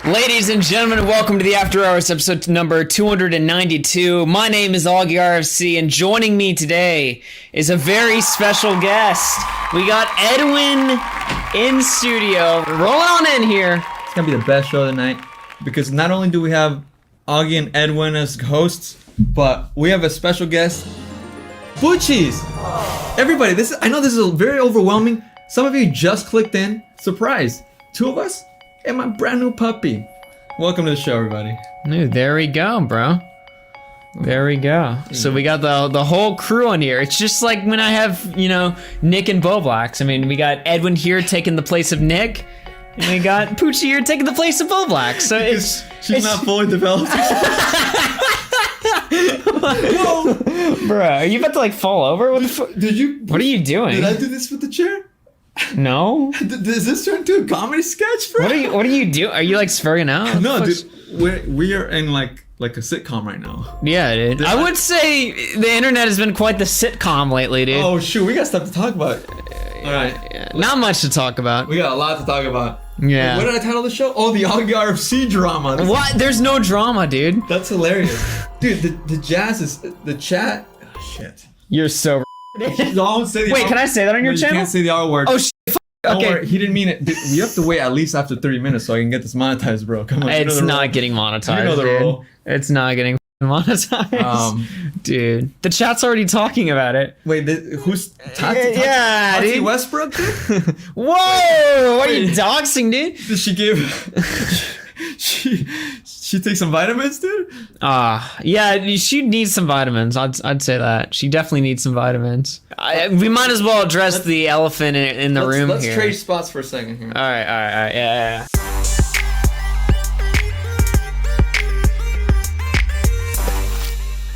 Ladies and gentlemen, welcome to the After Hours episode number 292. My name is Augie RFC, and joining me today is a very special guest. We got Edwin in studio. Roll on in here. It's gonna be the best show of the night because not only do we have Augie and Edwin as hosts, but we have a special guest, Boochies. Everybody, I know this is very overwhelming. Some of you just clicked in. Surprise! Two of us and my brand new puppy. Welcome to the show, everybody. Dude, there we go, bro. There we go. So we got the whole crew on here. It's just like when I have, Nick and Boblax. I mean, we got Edwin here taking the place of Nick, and we got Poochie here taking the place of Boblax. So she's not fully developed. Whoa. Bro, are you about to fall over? What are you doing? Did I do this with the chair? No. Does this turn into a comedy sketch, bro? What are you doing? Are you spurring out? No, dude. We are in like a sitcom right now. Yeah, dude. I would say the internet has been quite the sitcom lately, dude. Oh shoot, we got stuff to talk about. All right. Yeah, not much to talk about. We got a lot to talk about. Yeah. What did I title the show? Oh, the Augie RFC drama. What? There's no drama, dude. That's hilarious. Dude, the jazz is the chat. Oh, shit. You're so. Don't say the Wait, can I say that on your channel? You can't say the R word. Oh shit. Don't Okay. worry, he didn't mean it. Dude, we have to wait at least after 30 minutes so I can get this monetized, bro. Come on. It's not getting monetized. You know the dude. rule. It's not getting monetized. Dude, the chat's already talking about it. Wait, who's Tati? Yeah, Tati dude. Westbrook? Whoa! What are you doxing, dude? Did she give? She takes some vitamins, dude. Yeah, she needs some vitamins. I'd say that she definitely needs some vitamins. We might as well address the elephant in the room let's here. trade spots for a second here. All right, yeah.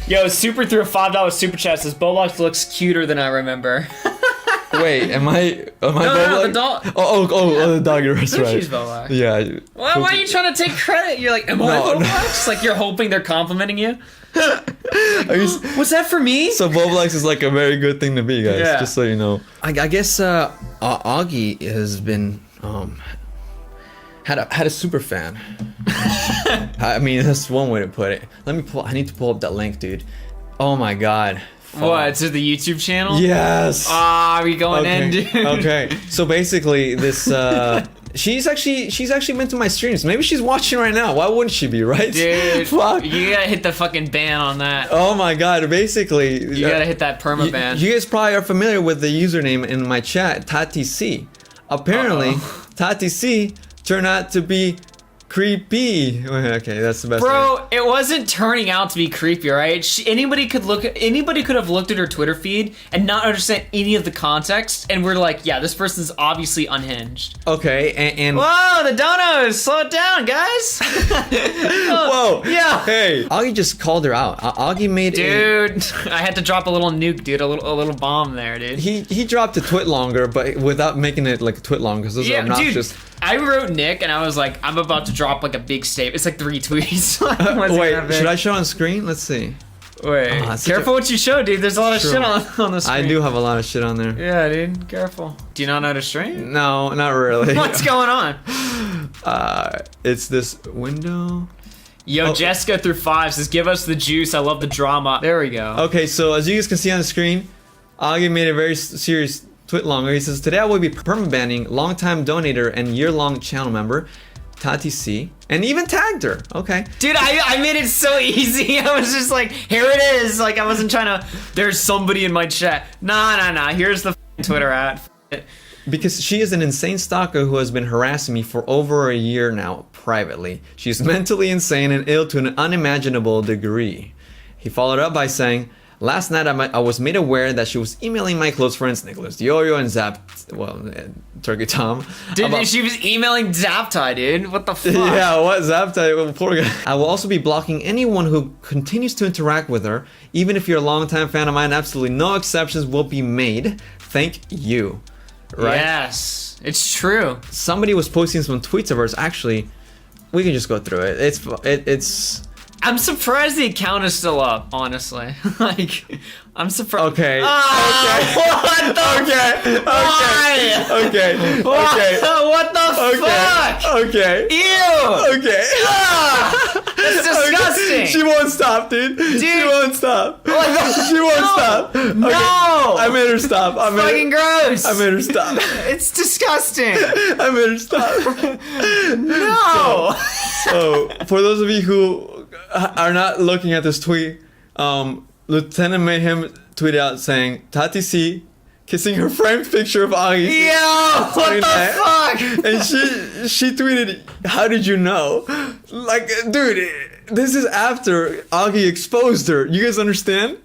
Yo, Super threw a $5 super chat. Says Bolox looks cuter than I remember. Wait, am I No, the dog. Oh, the dog. You're right. She's Bolox. Yeah. Why are you trying to take credit? You're like, am I Boblax? Like you're hoping they're complimenting you? What's that for me? So Boblax is like a very good thing to be, guys. Yeah. Just so you know. I guess Augie has been had a super fan. I mean, that's one way to put it. I need to pull up that link, dude. Oh my god. What? To the YouTube channel? Yes. Are we going in, dude? Okay. So basically, this she's actually been to my streams. Maybe she's watching right now. Why wouldn't she be, right? Dude, Fuck. you gotta hit the fucking ban on that. Oh my god. Basically, You gotta hit that perma ban. You guys probably are familiar with the username in my chat, Tati C. Apparently, Tati C turned out to be creepy. Okay, that's the best. Bro, it wasn't turning out to be creepy, right? Anybody could have looked at her Twitter feed and not understand any of the context, and we're like, yeah, this person's obviously unhinged. Okay, and Whoa, the donos! Slow it down, guys! whoa, Yeah. Hey, Augie just called her out. Augie made Dude, I had to drop a little nuke, dude, a little bomb there, dude. He dropped a twit longer, but without making it like a twit long because those are obnoxious. Dude, I wrote Nick and I was like, I'm about to drop like a big statement. It's like 3 tweets. Wait, should I show on screen? Let's see. Wait, careful what you show, dude. There's a lot of shit on the screen. I do have a lot of shit on there. Yeah, dude, careful. Do you not know how to stream? No, not really. What's going on? It's this window. Yo, Jessica through 5 says, give us the juice. I love the drama. There we go. Okay, so as you guys can see on the screen, Augie made a very serious tweet longer. He says, today I will be permabanning longtime donator and year-long channel member, Tati C, and even tagged her. Okay. Dude, I made it so easy. I was just like, here it is. Like, I wasn't trying to, there's somebody in my chat. Nah. Here's the Twitter at. Because she is an insane stalker who has been harassing me for over a year now, privately. She's mentally insane and ill to an unimaginable degree. He followed up by saying, last night I was made aware that she was emailing my close friends Nicholas Diorio and Turkey Tom. Dude, she was emailing Zaptai, dude. What the fuck? Yeah, what Zaptai? Well, poor guy. I will also be blocking anyone who continues to interact with her, even if you're a longtime fan of mine. Absolutely no exceptions will be made. Thank you. Right? Yes, it's true. Somebody was posting some tweets of hers. Actually, we can just go through it. It's. I'm surprised the account is still up, honestly. Like, I'm surprised. Okay. What the? Okay. Why? Okay. What the fuck? Okay. Ew! Okay. That's disgusting. She won't stop, dude. She won't stop. She won't stop. Okay. No! I made her stop. Fucking gross. I made her stop. It's disgusting. I made her stop. No. So, for those of you who are not looking at this tweet, Lieutenant Mayhem tweeted out saying, Tati C kissing her framed picture of Augie. Yo, what the fuck? And she tweeted, how did you know? Like, dude, this is after Augie exposed her. You guys understand?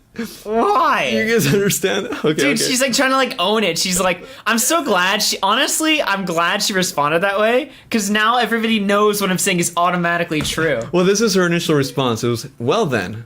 Why? You guys understand? Okay, Dude, okay. she's like trying to like own it. She's like, I'm so glad I'm glad she responded that way, because now everybody knows what I'm saying is automatically true. Well, this is her initial response. It was, well then.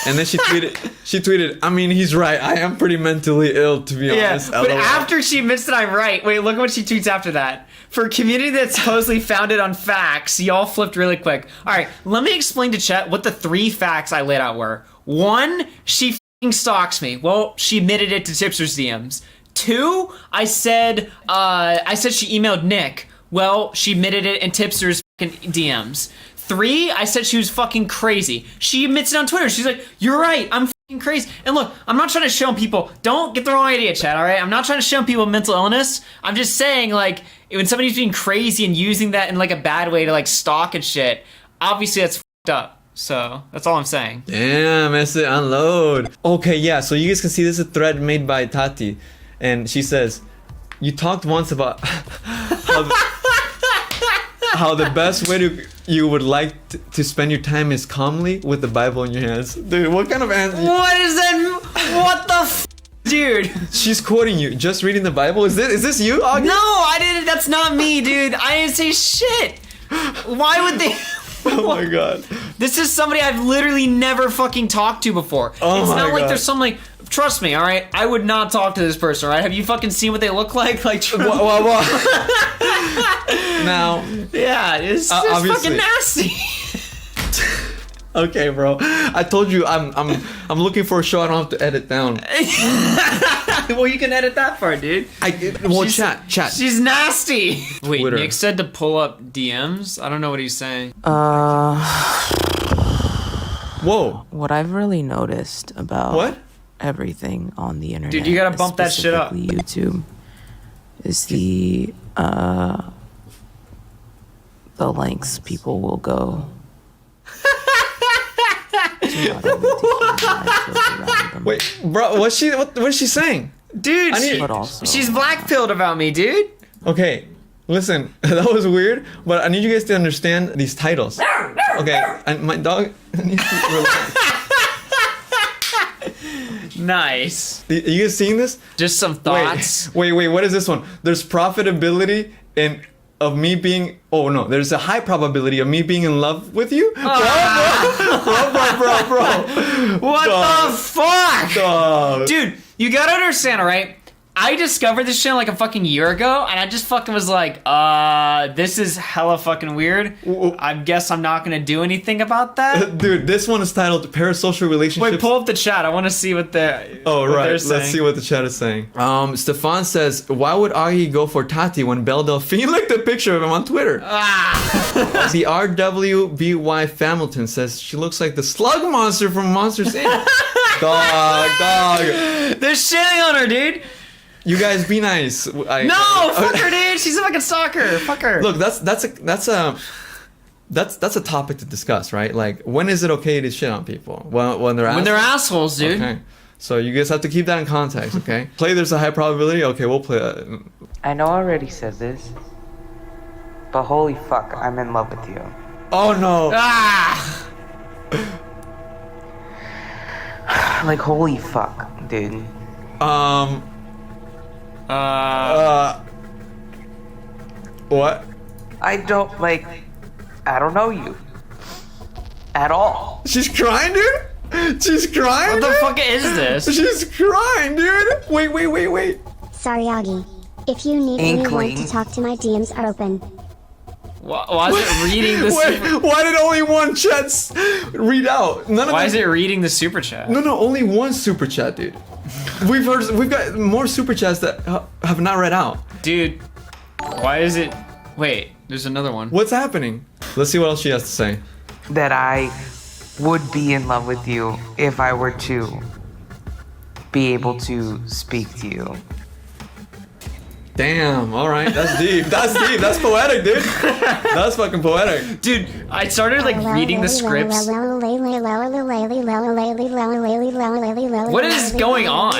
And then she tweeted, I mean, he's right. I am pretty mentally ill, to be honest. But LOL. after she admits that I'm right, wait, look what she tweets after that. For a community that's supposedly founded on facts, y'all flipped really quick. All right, let me explain to Chet what the 3 facts I laid out were. 1, she f***ing stalks me. Well, she admitted it to Tipster's DMs. 2, I said she emailed Nick. Well, she admitted it in Tipster's f***ing DMs. 3, I said she was fucking crazy. She admits it on Twitter. She's like, you're right, I'm fucking crazy. And look, I'm not trying to show people, don't get the wrong idea, Chad, all right? I'm not trying to show people mental illness. I'm just saying, like, when somebody's being crazy and using that in, like, a bad way to, like, stalk and shit, obviously that's fucked up. So, that's all I'm saying. Damn, it's it, unload. Okay, yeah, so you guys can see this is a thread made by Tati. And she says, you talked once about how the best way you would like to spend your time is calmly with the Bible in your hands. Dude, what kind of answer? What is that? What the f? Dude. She's quoting you. Just reading the Bible? Is this you, Augie? No, I didn't. That's not me, dude. I didn't say shit. Why would they? Oh my god. This is somebody I've literally never fucking talked to before. Oh it's my not like God. there's some like. Trust me, all right. I would not talk to this person, all right. Have you fucking seen what they look like? Like, Well. Now, yeah, it's obviously. fucking nasty. Okay, bro. I told you I'm looking for a show I don't have to edit down. Well, you can edit that part, dude. Chat. She's nasty. Wait, Twitter. Nick said to pull up DMs. I don't know what he's saying. Whoa. What I've really noticed about What? everything on the internet, Dude, you gotta bump that shit up. specifically YouTube, is the lengths people will go to not only to keep lives around them, Wait, bro. What is she saying? Dude, I need- but also she's black-pilled about me, dude. Okay, listen. That was weird, but I need you guys to understand these titles. Okay, and my dog needs to relax. Nice. Are you guys seeing this? Just some thoughts. Wait. What is this one? There's profitability of me being. Oh no, there's a high probability of me being in love with you, bro. What Dog. the fuck? Dog. Dude, you gotta understand, alright? I discovered this channel like a fucking year ago, and I just fucking was like, this is hella fucking weird. I guess I'm not gonna do anything about that. Dude, this one is titled Parasocial Relationships. Wait, pull up the chat. I want to see what they're. Oh, what right. they're Let's saying. see what the chat is saying. Stefan says, why would Augie go for Tati when Belle Delphine linked a picture of him on Twitter? The RWBY Familton says, she looks like the slug monster from Monsters Inc. Dog. They're shitting on her, dude. You guys be nice. No, fuck her, dude. She's a fucking stalker. Fuck her. Look, that's a topic to discuss, right? Like, when is it okay to shit on people? When they're when they're assholes, dude. Okay. So you guys have to keep that in context, okay? Play there's a high probability. Okay, we'll play that. I know I already said this, but holy fuck, I'm in love with you. Oh no. Ah. Like, holy fuck, dude. What? I don't know you. At all. She's crying, dude? She's crying? What the dude? fuck is this? She's crying, dude. Wait. Sorry, Augie. If you need anyone Inkling. to talk to, my DMs are open. Why is it reading the Wait, super? why did only one chat read out? None of Why them- is it reading the super chat? No, only one super chat, dude. We've got more super chats that have not read out. Dude, why is it? Wait, there's another one. What's happening? Let's see what else she has to say. that I would be in love with you if I were to be able to speak to you. Damn, alright, that's deep. That's deep. That's poetic, dude. That's fucking poetic. Dude, I started like reading the scripts. What is going on?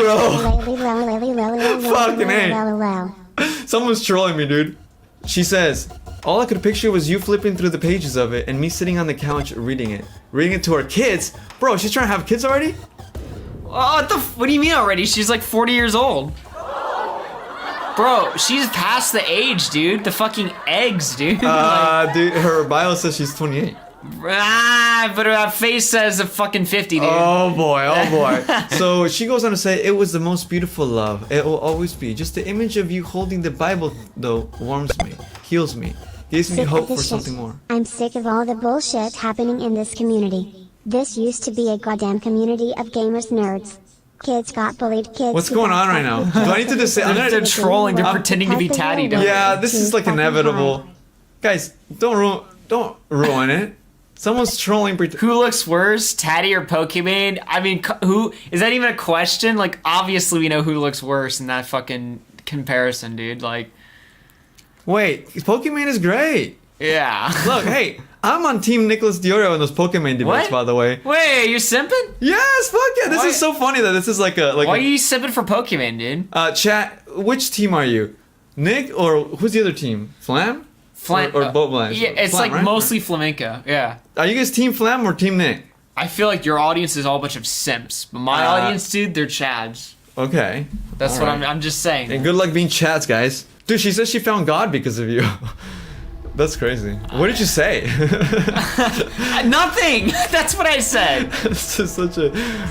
Fucking A. Someone's trolling me, dude. She says, all I could picture was you flipping through the pages of it and me sitting on the couch reading it. Reading it to her kids? Bro, she's trying to have kids already? Oh, what do you mean already? She's like 40 years old. Bro, she's past the age, dude. The fucking eggs, dude. Dude, her bio says she's 28. But her face says a fucking 50, dude. Oh boy, oh boy. So she goes on to say, it was the most beautiful love. It will always be. Just the image of you holding the Bible, though, warms me, heals me, gives me Sick hope of for this something shit. more. I'm sick of all the bullshit happening in this community. This used to be a goddamn community of gamers nerds. Kids got bullied, kids. What's going on right now? Do I need to just say, They're trolling. They're pretending to be tatty, don't they? yeah, this is like inevitable. Guys, don't ruin it. Someone's trolling. Who looks worse, Tatty or Pokemon? I mean, who is that even a question? Like, obviously we know who looks worse in that fucking comparison, dude. Like, Wait, Pokemon is great. yeah. Look, hey, I'm on Team Nicholas Diorio in those Pokemon debates, What? by the way. Wait, you're simping? Yes, fuck yeah. This Why- is so funny that this is like a Why are you simping for Pokemon, dude? chat. Which team are you? Nick or who's the other team? Flam? Or Boat Blanche? Yeah, it's Flam, like right? mostly flamenco. Yeah. Are you guys Team Flam or Team Nick? I feel like your audience is all a bunch of simps, but my audience, dude, they're chads. Okay. That's All what right. I'm just saying. And good luck being chats, guys. Dude, she says she found God because of you. That's crazy. What did you say? Nothing. That's what I said. It's just such a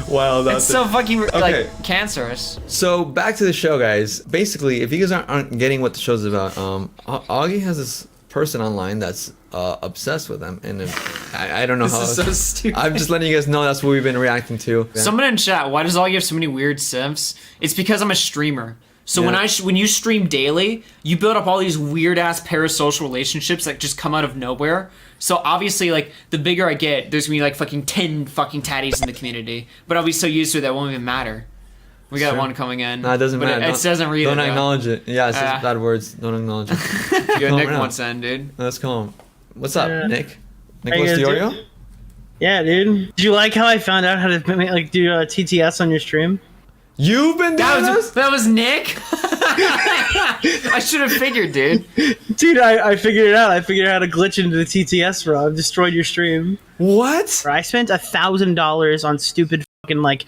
wild. It's so fucking Okay. like cancerous. So back to the show, guys. Basically, if you guys aren't getting what the show's about, Augie has this person online that's obsessed with them, and I don't know how. This is so stupid. I'm just letting you guys know that's what we've been reacting to. Someone in chat, why does Augie have so many weird simps? It's because I'm a streamer. So Yeah. when you stream daily, you build up all these weird ass parasocial relationships that just come out of nowhere. So obviously, like, the bigger I get, there's gonna be like fucking 10 fucking tatties in the community. But I'll be so used to it that it won't even matter. We got Sure. one coming in. No, it doesn't but matter. It doesn't read Don't it. acknowledge it. Yeah, it's Ah. just bad words. Don't acknowledge it. Yo, Come Nick on. wants in, dude. Let's call him. What's up, Yeah. Nick? How you Nicholas guys Diorio? doing? Yeah, dude. Did you like how I found out how to do TTS on your stream? You've been doing this? That was Nick? I should have figured, dude. Dude, I figured it out. I figured out how to glitch into the TTS, bro. I've destroyed your stream. What? Bro, I spent $1,000 on stupid fucking like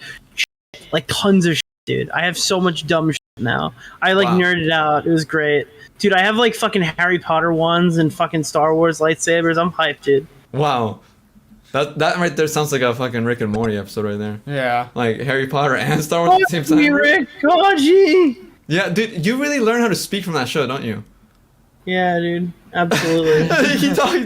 tons of shit, dude. I have so much dumb shit now. I Wow. nerded out. It was great. Dude, I have like fucking Harry Potter ones and fucking Star Wars lightsabers. I'm hyped, dude. Wow. That right there sounds like a fucking Rick and Morty episode right there. Yeah. Like Harry Potter and Star Wars at the same time. Rick, Koji! Yeah, dude, you really learn how to speak from that show, don't you? Yeah, dude. Absolutely.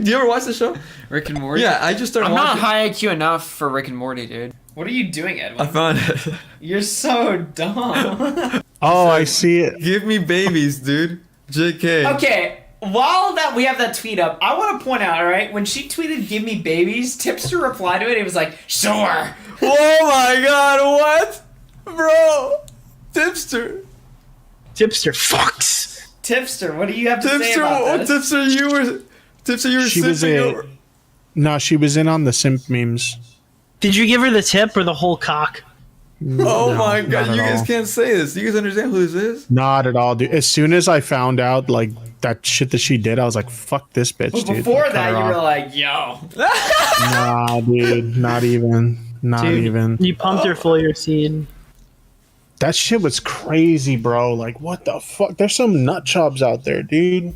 Do you ever watch the show? Rick and Morty? Yeah, I just started I'm not watching. high IQ enough for Rick and Morty, dude. What are you doing, I Edwin? found it. You're so dumb. Oh, I see it. Give me babies, dude. JK. Okay, while we have that tweet up, I want to point out, all right, when she tweeted "Give me babies," Tipster replied to it. He was like, "Sure." Oh my god, what? Bro. Tipster. Tipster fucks. Tipster, what do you have to say Tipster, about this? Tipster, you were She was simping in. over. No, she was in on the simp memes. Did you give her the tip or the whole cock? Oh No, my not god, at you guys all. can't say this. Do you guys understand who this is? Not at all, dude. As soon as I found out, like, that shit that she did, I was like, fuck this bitch, But dude. before Cut that, her you were off. like, "Yo." Nah, dude. Not even. Not Dude, even. You pumped her full of your seed. That shit was crazy, bro. Like, what the fuck? There's some nut jobs out there, dude.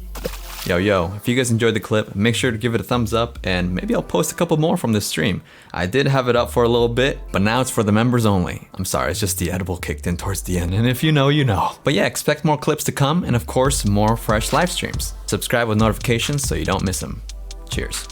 Yo, if you guys enjoyed the clip, make sure to give it a thumbs up, and maybe I'll post a couple more from this stream. I did have it up for a little bit, but now it's for the members only. I'm sorry, it's just the edible kicked in towards the end, and if you know, you know. But yeah, expect more clips to come, and of course, more fresh live streams. Subscribe with notifications so you don't miss them. Cheers.